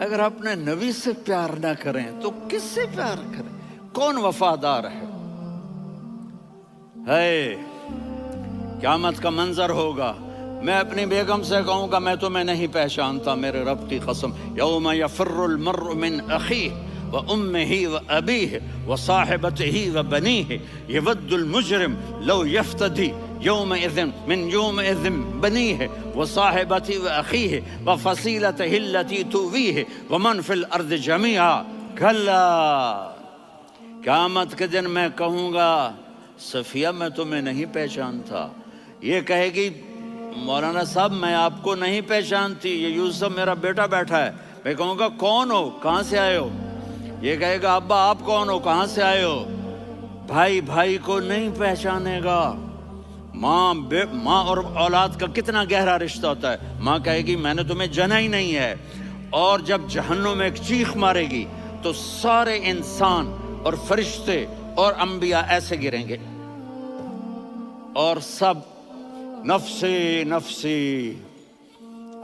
اگر اپنے نبی سے پیار نہ کریں تو کس سے پیار کریں؟ کون وفادار ہے؟ قیامت کا منظر ہوگا، میں اپنی بیگم سے کہوں گا میں تمہیں نہیں پہچانتا، میرے رب کی قسم، یوم یفر المرء من اخیہ وامہ وابیہ وصاحبتہ وبنیہ یود المجرم لو یفتدی یومئذ من یومئذ بنیہ وصاحبتہ واخیہ وفصیلتہ التی تؤویہ ومن فی الارض جمیعا کلا، قیامت کے دن میں کہوں گا صفیہ میں تمہیں نہیں پہچانتا، یہ کہے گی مولانا صاحب میں آپ کو نہیں پہچانتی، یہ یوسف میرا بیٹا بیٹھا ہے، میں کہوں گا کون ہو، کہاں سے آئے ہو؟ یہ کہے گا ابا آپ کون ہو، کہاں سے آئے ہو؟ بھائی بھائی کو نہیں پہچانے گا۔ ماں اور اولاد کا کتنا گہرا رشتہ ہوتا ہے، ماں کہے گی میں نے تمہیں جنا ہی نہیں ہے، اور جب جہنم میں ایک چیخ مارے گی تو سارے انسان اور فرشتے اور انبیاء ایسے گریں گے اور سب نفسی نفسی،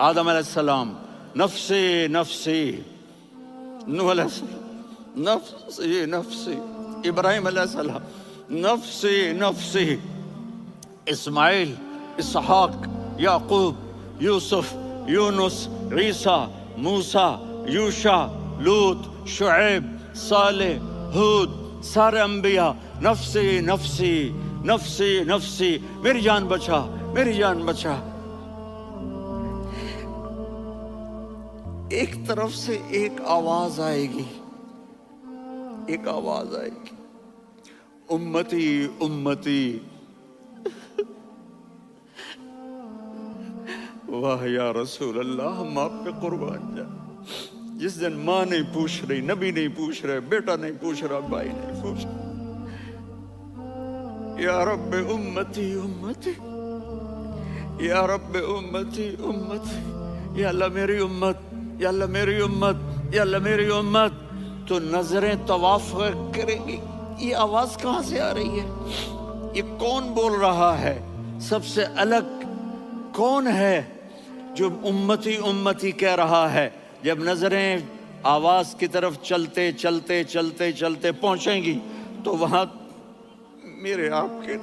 آدم علیہ السلام نفسی نفسی، نوح علیہ السلام نفسی نفسی، ابراہیم علیہ السلام نفسی نفسی، اسماعیل، اسحاق، یعقوب، یوسف، یونس، عیسیٰ، موسیٰ، یوشع، لوط، شعیب، صالح، ہود، سارے انبیاء نفسی نفسی نفسی نفسی، میری جان بچا میری جان بچا۔ ایک طرف سے ایک آواز آئے گی، ایک آواز آئے گی، امتی امتی، واہ یا رسول اللہ ہم آپ پہ قربان جائیں۔ جس دن ماں نہیں پوچھ رہی، نبی نہیں پوچھ رہے، بیٹا نہیں پوچھ رہا، بھائی نہیں پوچھ رہا، یا رب امتی امتی، یا رب امتی امتی، یا اللہ میری امت، یا اللہ میری امت، یا اللہ میری امت، تو نظریں طواف کریں گی، یہ آواز کہاں سے آ رہی ہے؟ یہ کون بول رہا ہے؟ سب سے الگ کون ہے جو امتی امتی کہہ رہا ہے؟ جب نظریں آواز کی طرف چلتے چلتے چلتے چلتے پہنچیں گی تو وہاں میرے آپ کے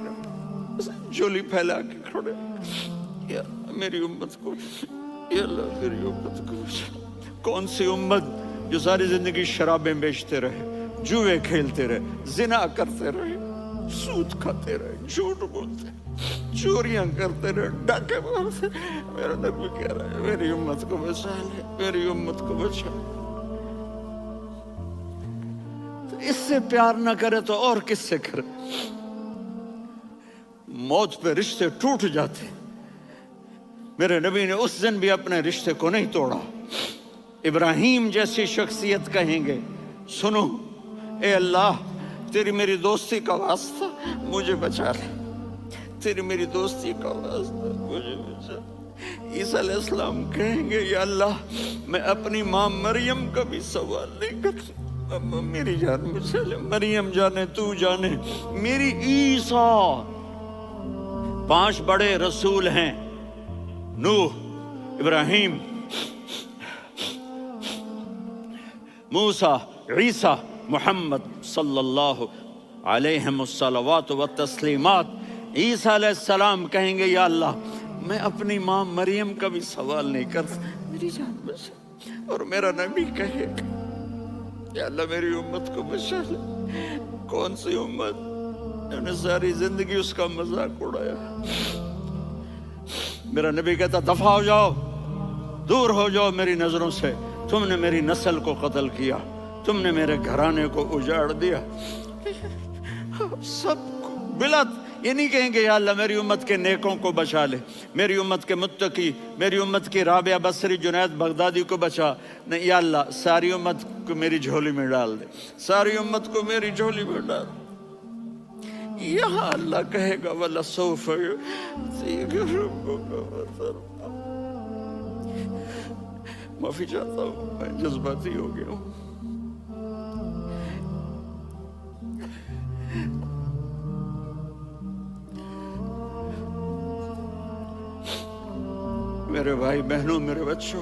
جھولی پھیلا کے کھڑے، یا میری امت کو، یا اللہ میری امت کو۔ کون سی امت جو ساری زندگی شرابیں بیچتے رہے، جوئے کھیلتے رہے، زنا کرتے رہے، سود کھاتے رہے، جھوٹ بولتے، چوریاں کرتے رہے، ڈاکے مارتے؟ میرا نبی کہہ رہا ہے میری امت کو بچا لے، میری امت کو بچا لے۔ اس سے پیار نہ کرے تو اور کس سے کرے؟ موت پہ رشتے ٹوٹ جاتے، میرے نبی نے اس دن بھی اپنے رشتے کو نہیں توڑا۔ ابراہیم جیسی شخصیت کہیں گے سنو اے اللہ تیری میری دوستی کا واسطہ مجھے بچا لے، تیری میری دوستی کا واسطہ مجھے بچا لے۔ عیسیٰ علیہ السلام کہیں گے یا اللہ میں اپنی ماں مریم کا بھی سوال نہیں کرتا، میری جان بچا لے، مریم جانے تو جانے میری عیسیٰ۔ 5 بڑے رسول ہیں، نوح، ابراہیم، موسیٰ، عیسیٰ، محمد صلی اللہ علیہ الصلوات والتسلیمات۔ عیسیٰ علیہ السلام کہیں گے یا اللہ میں اپنی ماں مریم کا بھی سوال نہیں کرتا، میری جان بچا۔ اور میرا نبی کہے یا اللہ میری امت کو بچا لے۔ کون سی امت جنہوں نے ساری زندگی اس کا مذاق اڑایا؟ میرا نبی کہتا دفع ہو جاؤ، دور ہو جاؤ میری نظروں سے، تم نے میری نسل کو قتل کیا، تم نے میرے گھرانے کو اجاڑ دیا۔ سب کو بلا یہ نہیں کہیں گے یا اللہ میری امت کے نیکوں کو بچا لے، میری امت کے متقی، میری امت کی رابعہ بصری، جنید بغدادی کو بچا، نہیں یا اللہ ساری امت کو میری جھولی میں ڈال دے، ساری امت کو میری جھولی میں ڈال دے۔ یہاں اللہ کہے گا وَلَسَوْفَ يُعْطِيكَ رَبُّكَ فَتَرْضَىٰ۔ معافی چاہتا ہوں میں جذباتی ہو گیا ہوں۔ میرے بھائی بہنوں، میرے بچوں،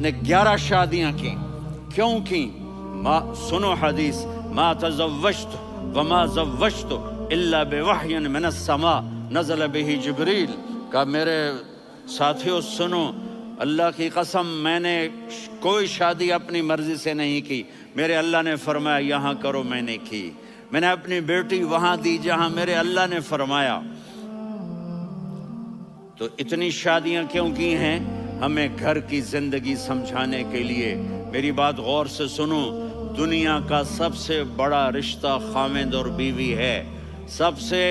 نے 11 شادیاں کی. کیوں کی؟ سنو حدیث، ما تزوجت وما زوجت الا بوحی من السماء نزل به جبریل. کہا میرے ساتھیوں سنو، اللہ کی قسم میں نے کوئی شادی اپنی مرضی سے نہیں کی. میرے اللہ نے فرمایا یہاں کرو، میں نے کی. میں نے اپنی بیٹی وہاں دی جہاں میرے اللہ نے فرمایا. تو اتنی شادیاں کیوں کی ہیں؟ ہمیں گھر کی زندگی سمجھانے کے لیے. میری بات غور سے سنو، دنیا کا سب سے بڑا رشتہ خاوند اور بیوی ہے. سب سے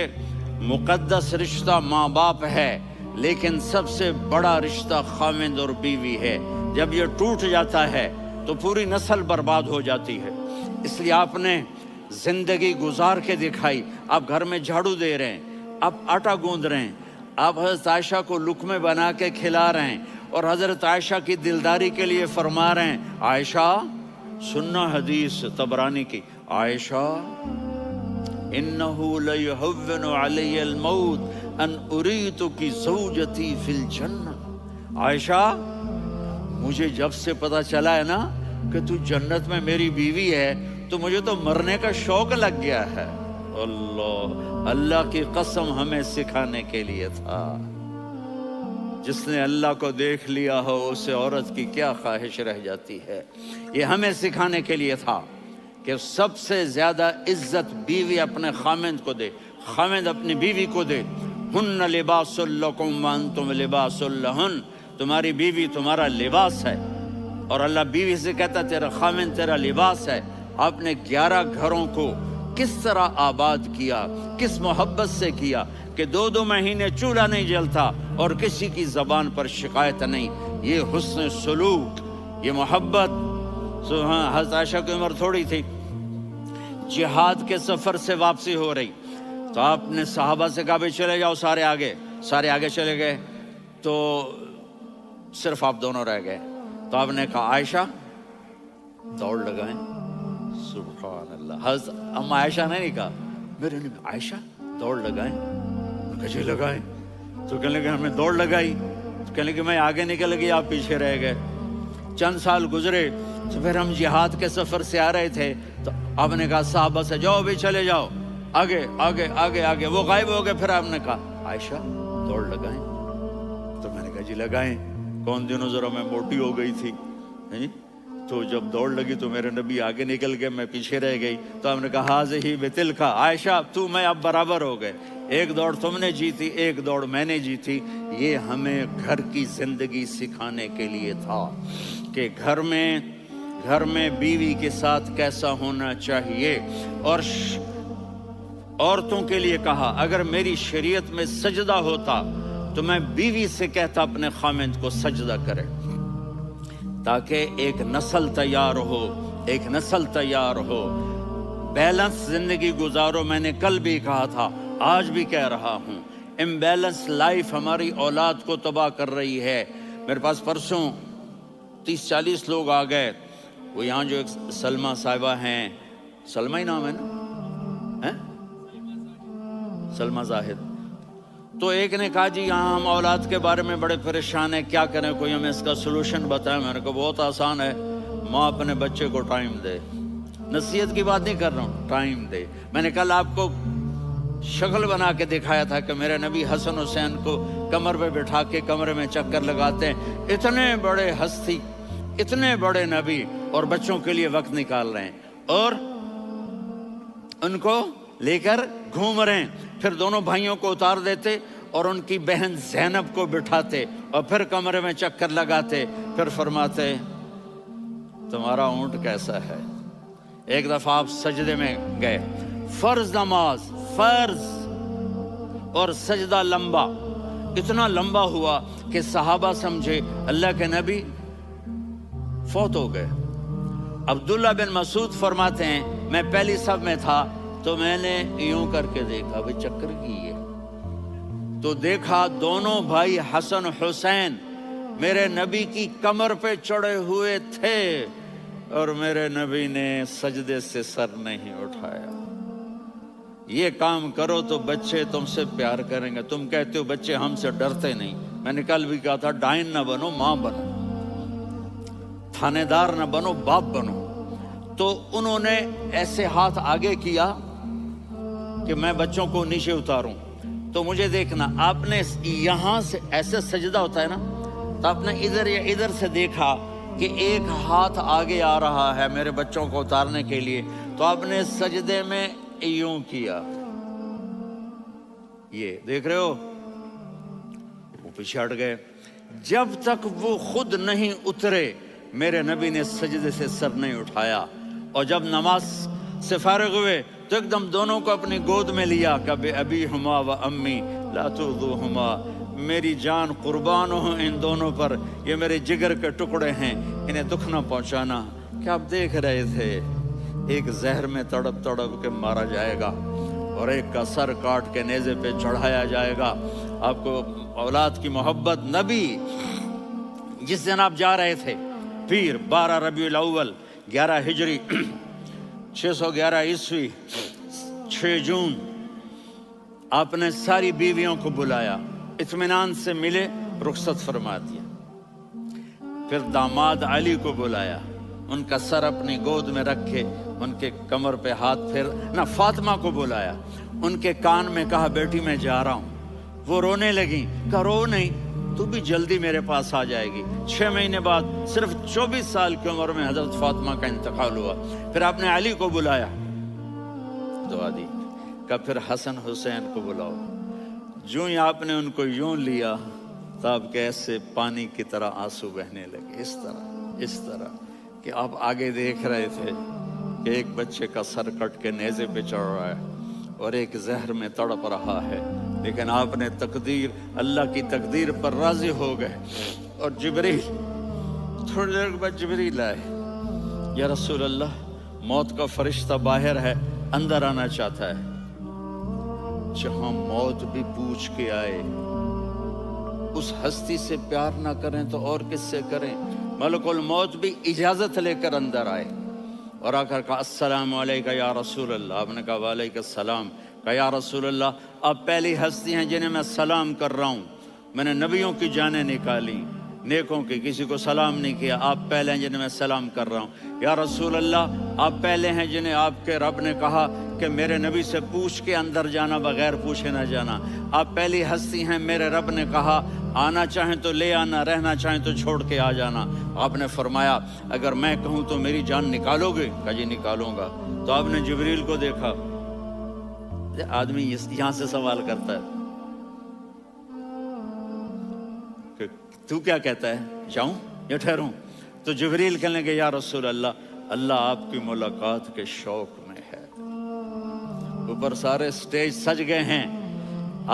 مقدس رشتہ ماں باپ ہے، لیکن سب سے بڑا رشتہ خاوند اور بیوی ہے. جب یہ ٹوٹ جاتا ہے تو پوری نسل برباد ہو جاتی ہے. اس لیے آپ نے زندگی گزار کے دکھائی. آپ گھر میں جھاڑو دے رہے ہیں، آپ آٹا گوندھ رہے ہیں، آپ حضرت عائشہ کو لقمے بنا کے کھلا رہے ہیں، اور حضرت عائشہ کی دلداری کے لیے فرما رہے ہیں عائشہ سننا حدیث طبرانی کی، عائشہ انہو لیہون علی الموت ان اریتکی زوجتی فی الجنہ. عائشہ مجھے جب سے پتا چلا ہے نا کہ تو جنت میں میری بیوی ہے تو مجھے تو مرنے کا شوق لگ گیا ہے. اللہ کی قسم ہمیں سکھانے کے لیے تھا. جس نے اللہ کو دیکھ لیا ہو اسے عورت کی کیا خواہش رہ جاتی ہے. یہ ہمیں سکھانے کے لیے تھا کہ سب سے زیادہ عزت بیوی اپنے خاوند کو دے، خاوند اپنی بیوی کو دے. ہن لباس لکم وانتم لباس لہن. تمہاری بیوی تمہارا لباس ہے، اور اللہ بیوی سے کہتا تیرا خاوند تیرا لباس ہے. آپ نے 11 گھروں کو کس طرح آباد کیا، کس محبت سے کیا کہ 2 مہینے چولہا نہیں جلتا اور کسی کی زبان پر شکایت نہیں. یہ حسن سلوک، یہ محبت. حضرت عائشہ کی عمر تھوڑی تھی، جہاد کے سفر سے واپسی ہو رہی، تو آپ نے صحابہ سے کہا بھی چلے جاؤ سارے آگے چلے گئے، تو صرف آپ دونوں رہ گئے. تو آپ نے کہا عائشہ دوڑ لگائیں. سبحان اللہ. حضرت اما عائشہ نے نہیں کہا، میرے نے عائشہ دوڑ لگائیں. کجے لگائیں؟ تو کہنے لگے ہمیں دوڑ لگائی. تو کہنے لگے میں آگے نکل گئی، آپ پیچھے رہ گئے. چند سال گزرے تو پھر ہم جہاد کے سفر سے آ رہے تھے، تو آپ نے کہا صحابہ سے جاؤ بھی چلے جاؤ آگے. وہ غائب ہو گئے. پھر آپ نے کہا عائشہ دوڑ لگائیں. تو میں نے کہا جی لگائیں. کون دنوں ذرا میں موٹی ہو گئی تھی، تو جب دوڑ لگی تو میرے نبی آگے نکل گئے، میں پیچھے رہ گئی. تو ہم نے کہا ہاذہ بتلکا، عائشہ تو میں اب برابر ہو گئے. ایک دوڑ تم نے جیتی، ایک دوڑ میں نے جیتی. یہ ہمیں گھر کی زندگی سکھانے کے لیے تھا کہ گھر میں بیوی کے ساتھ کیسا ہونا چاہیے. اور عورتوں کے لیے کہا اگر میری شریعت میں سجدہ ہوتا تو میں بیوی سے کہتا اپنے خاوند کو سجدہ کرے، تاکہ ایک نسل تیار ہو. بیلنس زندگی گزارو. میں نے کل بھی کہا تھا، آج بھی کہہ رہا ہوں، امبیلنس لائف ہماری اولاد کو تباہ کر رہی ہے. میرے پاس پرسوں 30-40 لوگ آ گئے. وہ یہاں جو ایک سلمہ صاحبہ ہیں، سلمہ ہی نام ہے نا، سلمہ زاہد. تو ایک نے کہا جی یہاں ہم اولاد کے بارے میں بڑے پریشان ہیں، کیا کریں، کوئی ہمیں اس کا سلوشن بتائیں. میں نے کہا بہت آسان ہے، ماں اپنے بچے کو ٹائم دے. نصیحت کی بات نہیں کر رہا ہوں، ٹائم دے. میں نے کل آپ کو شکل بنا کے دکھایا تھا کہ میرے نبی حسن حسین کو کمر پہ بٹھا کے کمرے میں چکر لگاتے ہیں. اتنے بڑے ہستی، اتنے بڑے نبی، اور بچوں کے لیے وقت نکال رہے ہیں اور ان کو لے کر گھوم رہے ہیں. پھر دونوں بھائیوں کو اتار دیتے اور ان کی بہن زینب کو بٹھاتے اور پھر کمرے میں چکر لگاتے. پھر فرماتے تمہارا اونٹ کیسا ہے. ایک دفعہ آپ سجدے میں گئے، فرض نماز، فرض، اور سجدہ لمبا، اتنا لمبا ہوا کہ صحابہ سمجھے اللہ کے نبی فوت ہو گئے. عبداللہ بن مسعود فرماتے ہیں میں پہلی صف میں تھا تو میں نے یوں کر کے دیکھا، بھئی چکر کی ہے، تو دیکھا دونوں بھائی حسن حسین میرے نبی کی کمر پہ چڑھے ہوئے تھے اور میرے نبی نے سجدے سے سر نہیں اٹھایا. یہ کام کرو تو بچے تم سے پیار کریں گے. تم کہتے ہو بچے ہم سے ڈرتے نہیں. میں نے کل بھی کہا تھا ڈائن نہ بنو، ماں بنو. تھانے دار نہ بنو، باپ بنو۔ تو انہوں نے ایسے ہاتھ آگے کیا کہ میں بچوں کو نیچے اتاروں۔ تو مجھے دیکھنا، آپ نے یہاں سے ایسے سجدہ ہوتا ہے نا، تو آپ نے ادھر یا ادھر سے دیکھا کہ ایک ہاتھ آگے آ رہا ہے میرے بچوں کو اتارنے کے لیے، تو آپ نے سجدے میں یوں کیا، یہ دیکھ رہے ہو، وہ پیچھے ہٹ گئے۔ جب تک وہ خود نہیں اترے میرے نبی نے سجدے سے سر نہیں اٹھایا۔ اور جب نماز سے فارغ ہوئے تو ایک دم دونوں کو اپنی گود میں لیا، کبھی ابی ہما و امی لا تؤذوہما، میری جان قربان ہو ان دونوں پر، یہ میرے جگر کے ٹکڑے ہیں، انہیں دکھ نہ پہنچانا۔ کیا آپ دیکھ رہے تھے؟ ایک زہر میں تڑپ تڑپ کے مارا جائے گا اور ایک کا سر کاٹ کے نیزے پہ چڑھایا جائے گا۔ آپ کو اولاد کی محبت، نبی جس دن آپ جا رہے تھے پیر 12 ربیع الاول 11 ہجری 611 عیسوی 6 جون، آپ نے ساری بیویوں کو بلایا، اطمینان سے ملے، رخصت فرما دیا۔ پھر داماد علی کو بلایا، ان کا سر اپنی گود میں رکھے، ان کے کمر پہ ہاتھ پھیر نہ۔ فاطمہ کو بلایا، ان کے کان میں کہا بیٹی میں جا رہا ہوں۔ وہ رونے لگیں، کہا رو نہیں، تو بھی جلدی میرے پاس آ جائے گی۔ 6 مہینے بعد صرف 24 سال کی عمر میں حضرت فاطمہ کا انتقال ہوا۔ پھر آپ نے علی کو بلایا، دعا دی، کہا پھر حسن حسین کو بلاؤ۔ جو ہی آپ نے ان کو یوں لیا تو آپ کے ایسے پانی کی طرح آنسو بہنے لگے، اس طرح کہ آپ آگے دیکھ رہے تھے کہ ایک بچے کا سر کٹ کے نیزے پہ چڑھ رہا ہے اور ایک زہر میں تڑپ رہا ہے، لیکن آپ نے تقدیر، اللہ کی تقدیر پر راضی ہو گئے۔ اور جبریل، تھوڑی دیر کے بعد جبریل آئے، یا رسول اللہ موت کا فرشتہ باہر ہے، اندر آنا چاہتا ہے۔ جہاں موت بھی پوچھ کے آئے، اس ہستی سے پیار نہ کریں تو اور کس سے کریں؟ ملک الموت بھی اجازت لے کر اندر آئے اور آ کر کہا السلام علیکہ یا رسول اللہ۔ آپ نے کہا وعلیکم السلام۔ کہا یا رسول اللہ آپ پہلی ہستی ہیں جنہیں میں سلام کر رہا ہوں، میں نے نبیوں کی جانیں نکالی، نیکوں کی، کسی کو سلام نہیں کیا، آپ پہلے ہیں جنہیں میں سلام کر رہا ہوں۔ یا رسول اللہ آپ پہلے ہیں جنہیں آپ کے رب نے کہا کہ میرے نبی سے پوچھ کے اندر جانا، بغیر پوچھے نہ جانا۔ آپ پہلی ہستی ہیں، میرے رب نے کہا آنا چاہیں تو لے آنا، رہنا چاہیں تو چھوڑ کے آ جانا۔ آپ نے فرمایا اگر میں کہوں تو میری جان نکالو گے؟ کہا جی نکالوں گا۔ تو آپ نے جبریل کو دیکھا، آدمی یہاں سے سوال کرتا ہے کہ تو کیا کہتا ہے، جاؤں یا ٹھہروں؟ تو جبریل کہنے لگے یا رسول اللہ، اللہ آپ کی ملاقات کے شوق میں ہے۔ اوپر سارے سٹیج سج گئے ہیں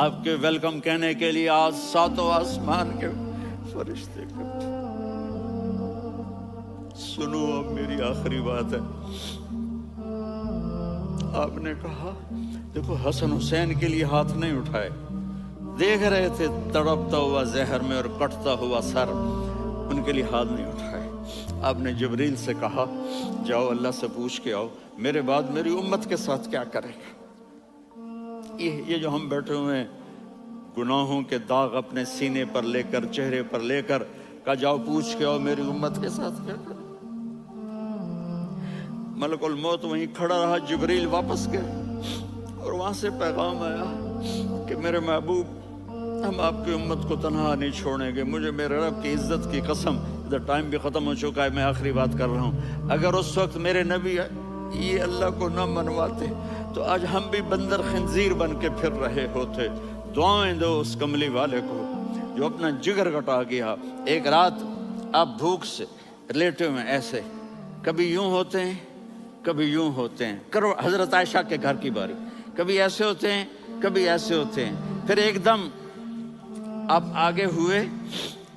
آپ کے ویلکم کہنے کے لیے، آج 7 آسمان کے فرشتے اکٹھے۔ سنو اب میری آخری بات ہے۔ آپ نے کہا دیکھو حسن حسین کے لیے ہاتھ نہیں اٹھائے، دیکھ رہے تھے تڑپتا ہوا زہر میں اور کٹتا ہوا سر، ان کے لیے ہاتھ نہیں اٹھائے۔ آپ نے جبریل سے کہا جاؤ اللہ سے پوچھ کے آؤ میرے بعد میری امت کے ساتھ کیا کرے گا۔ یہ جو ہم بیٹھے ہوئے ہیں گناہوں کے داغ اپنے سینے پر لے کر، چہرے پر لے کر، کہا جاؤ پوچھ کے آؤ میری امت کے ساتھ کیا کرے۔ ملک الموت وہیں کھڑا رہا، جبریل واپس گئے اور وہاں سے پیغام آیا کہ میرے محبوب ہم آپ کی امت کو تنہا نہیں چھوڑیں گے، مجھے میرے رب کی عزت کی قسم، ادھر ٹائم بھی ختم ہو چکا ہے، میں آخری بات کر رہا ہوں، اگر اس وقت میرے نبی یہ اللہ کو نہ منواتے تو آج ہم بھی بندر خنزیر بن کے پھر رہے ہوتے۔ دعائیں دو اس کملی والے کو جو اپنا جگر کٹا گیا۔ ایک رات آپ بھوک سے لیٹے ہوئے ایسے، کبھی یوں ہوتے ہیں کبھی یوں ہوتے ہیں، کرو حضرت عائشہ کے گھر کی باری، کبھی ایسے ہوتے ہیں کبھی ایسے ہوتے ہیں، پھر ایک دم آپ آگے ہوئے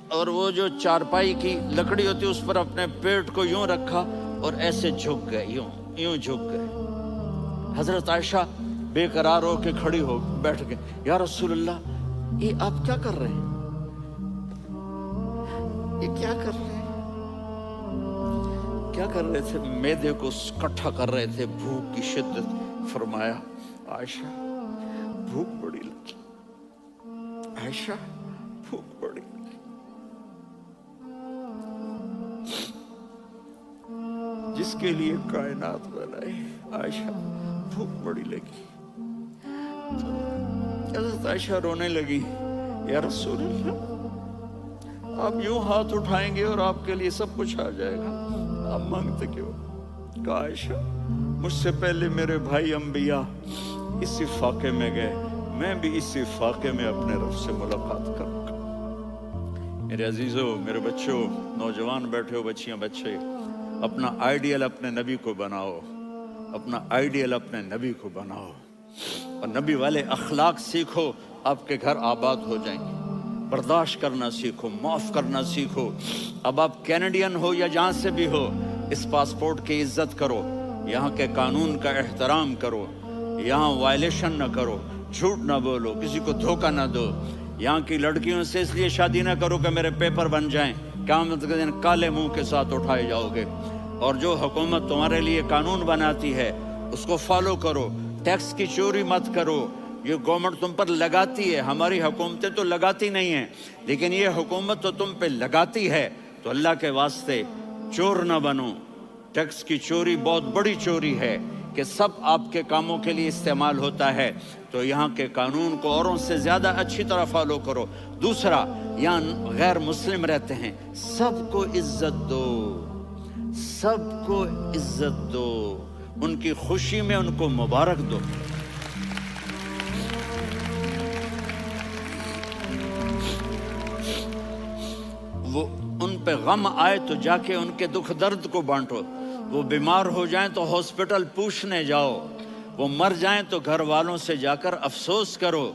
اور وہ جو چارپائی کی لکڑی ہوتی اس پر اپنے پیٹ کو یوں رکھا اور ایسے جھک گئے، یوں جھک گئے۔ حضرت عائشہ بے قرار ہو کے کھڑی ہو بیٹھ گئے، یا رسول اللہ یہ آپ کیا کر رہے ہیں، یہ کیا کر رہے ہیں؟ کیا کر رہے تھے؟ معدے کو کٹھا کر رہے تھے، بھوک کی شدت۔ فرمایا عائشہ بھوک بڑی لگی، عائشہ بھوک بڑی لگی۔ جس کے لیے کائنات بنائی. عائشہ بھوک بڑی لگی تو حضرت عائشہ رونے لگی. یا رسول اللہ، آپ یوں ہاتھ اٹھائیں گے اور آپ کے لیے سب کچھ آ جائے گا، آپ مانگتے کیوں؟ کہا عائشہ مجھ سے پہلے میرے بھائی انبیاء اسی فاقے میں گئے، میں بھی اسی فاقے میں اپنے رب سے ملاقات کروں گا. میرے عزیزوں، میرے بچوں، نوجوان بیٹھے ہو، بچیاں بچے، اپنا آئیڈیل اپنے نبی کو بناؤ، اپنا آئیڈیل اپنے نبی کو بناؤ اور نبی والے اخلاق سیکھو، آپ کے گھر آباد ہو جائیں گے. برداشت کرنا سیکھو، معاف کرنا سیکھو. اب آپ کینیڈین ہو یا جہاں سے بھی ہو، اس پاسپورٹ کی عزت کرو، یہاں کے قانون کا احترام کرو، یہاں وائلیشن نہ کرو، جھوٹ نہ بولو، کسی کو دھوکہ نہ دو. یہاں کی لڑکیوں سے اس لیے شادی نہ کرو کہ میرے پیپر بن جائیں، قیامت کے دن کالے منہ کے ساتھ اٹھائے جاؤ گے. اور جو حکومت تمہارے لیے قانون بناتی ہے اس کو فالو کرو. ٹیکس کی چوری مت کرو، یہ گورنمنٹ تم پر لگاتی ہے، ہماری حکومتیں تو لگاتی نہیں ہیں، لیکن یہ حکومت تو تم پہ لگاتی ہے. تو اللہ کے واسطے چور نہ بنو. ٹیکس کی چوری بہت بڑی چوری ہے کہ سب آپ کے کاموں کے لیے استعمال ہوتا ہے. تو یہاں کے قانون کو اوروں سے زیادہ اچھی طرح فالو کرو. دوسرا، یہاں غیر مسلم رہتے ہیں، سب کو عزت دو، سب کو عزت دو، ان کی خوشی میں ان کو مبارک دو. وہ ان پہ غم آئے تو جا کے ان کے دکھ درد کو بانٹو. وہ بیمار ہو جائیں تو ہاسپٹل پوچھنے جاؤ، وہ مر جائیں تو گھر والوں سے جا کر افسوس کرو.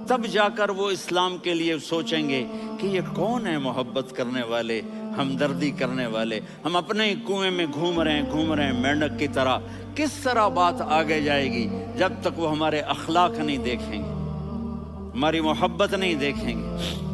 تب جا کر وہ اسلام کے لیے سوچیں گے کہ یہ کون ہے محبت کرنے والے، ہمدردی کرنے والے. ہم اپنے ہی کنویں میں گھوم رہے ہیں مینڈک کی طرح. کس طرح بات آگے جائے گی جب تک وہ ہمارے اخلاق نہیں دیکھیں گے، ہماری محبت نہیں دیکھیں گے.